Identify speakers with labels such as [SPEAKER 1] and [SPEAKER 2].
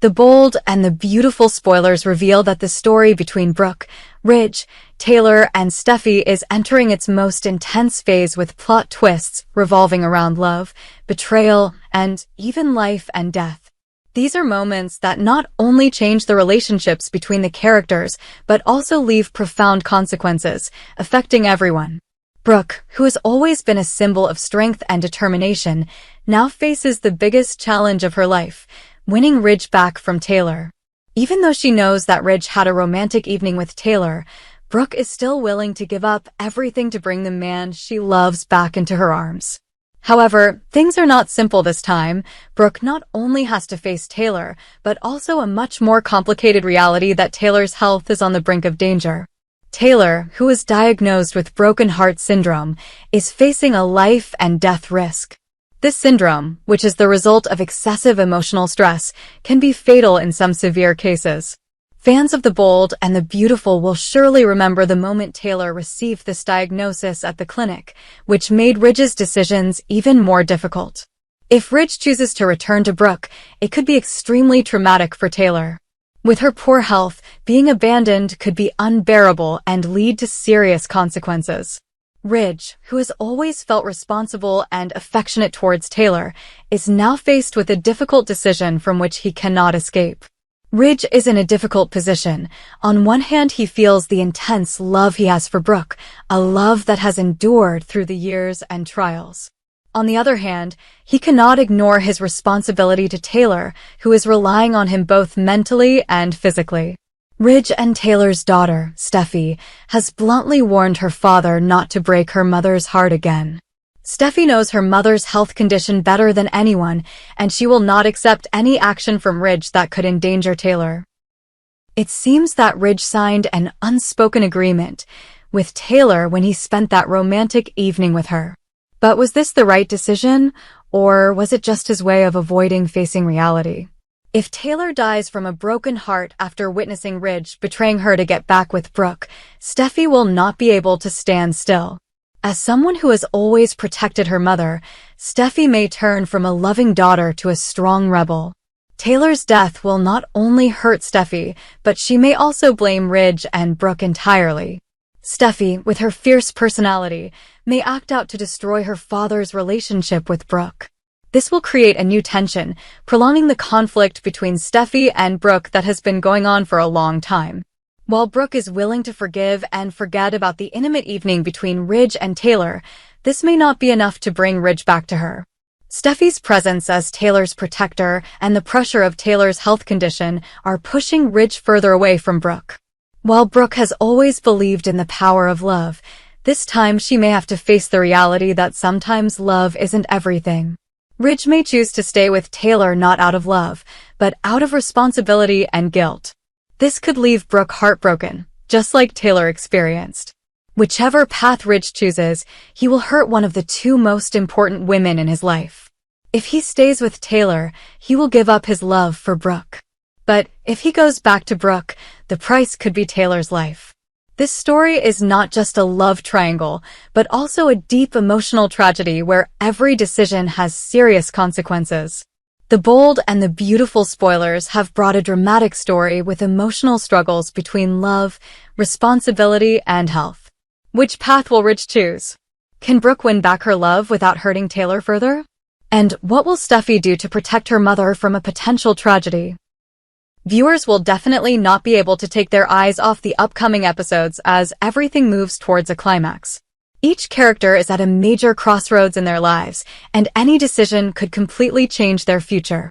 [SPEAKER 1] The bold and the beautiful spoilers reveal that the story between Brooke, Ridge, Taylor, and Steffi is entering its most intense phase with plot twists revolving around love, betrayal, and even life and death. These are moments that not only change the relationships between the characters, but also leave profound consequences, affecting everyone. Brooke, who has always been a symbol of strength and determination, now faces the biggest challenge of her life, winning Ridge back from Taylor. Even though she knows that Ridge had a romantic evening with Taylor, Brooke is still willing to give up everything to bring the man she loves back into her arms. However, things are not simple this time. Brooke not only has to face Taylor, but also a much more complicated reality that Taylor's health is on the brink of danger. Taylor, who is diagnosed with broken heart syndrome, is facing a life and death risk. This syndrome, which is the result of excessive emotional stress, can be fatal in some severe cases. Fans of The Bold and the Beautiful will surely remember the moment Taylor received this diagnosis at the clinic, which made Ridge's decisions even more difficult. If Ridge chooses to return to Brooke, it could be extremely traumatic for Taylor. With her poor health, being abandoned could be unbearable and lead to serious consequences. Ridge, who has always felt responsible and affectionate towards Taylor, is now faced with a difficult decision from which he cannot escape. Ridge is in a difficult position. On one hand, he feels the intense love he has for Brooke, a love that has endured through the years and trials. On the other hand, he cannot ignore his responsibility to Taylor, who is relying on him both mentally and physically. Ridge and Taylor's daughter, Steffi, has bluntly warned her father not to break her mother's heart again. Steffi knows her mother's health condition better than anyone, and she will not accept any action from Ridge that could endanger Taylor. It seems that Ridge signed an unspoken agreement with Taylor when he spent that romantic evening with her. But was this the right decision, or was it just his way of avoiding facing reality? If Taylor dies from a broken heart after witnessing Ridge betraying her to get back with Brooke, Steffi will not be able to stand still. As someone who has always protected her mother, Steffi may turn from a loving daughter to a strong rebel. Taylor's death will not only hurt Steffi, but she may also blame Ridge and Brooke entirely. Steffi, with her fierce personality, may act out to destroy her father's relationship with Brooke. This will create a new tension, prolonging the conflict between Steffi and Brooke that has been going on for a long time. While Brooke is willing to forgive and forget about the intimate evening between Ridge and Taylor, this may not be enough to bring Ridge back to her. Steffi's presence as Taylor's protector and the pressure of Taylor's health condition are pushing Ridge further away from Brooke. While Brooke has always believed in the power of love, this time she may have to face the reality that sometimes love isn't everything. Ridge may choose to stay with Taylor not out of love, but out of responsibility and guilt. This could leave Brooke heartbroken, just like Taylor experienced. Whichever path Ridge chooses, he will hurt one of the two most important women in his life. If he stays with Taylor, he will give up his love for Brooke. But if he goes back to Brooke, the price could be Taylor's life. This story is not just a love triangle, but also a deep emotional tragedy where every decision has serious consequences. The Bold and the Beautiful spoilers have brought a dramatic story with emotional struggles between love, responsibility, and health. Which path will Ridge choose? Can Brooke win back her love without hurting Taylor further? And what will Steffi do to protect her mother from a potential tragedy? Viewers will definitely not be able to take their eyes off the upcoming episodes as everything moves towards a climax. Each character is at a major crossroads in their lives, and any decision could completely change their future.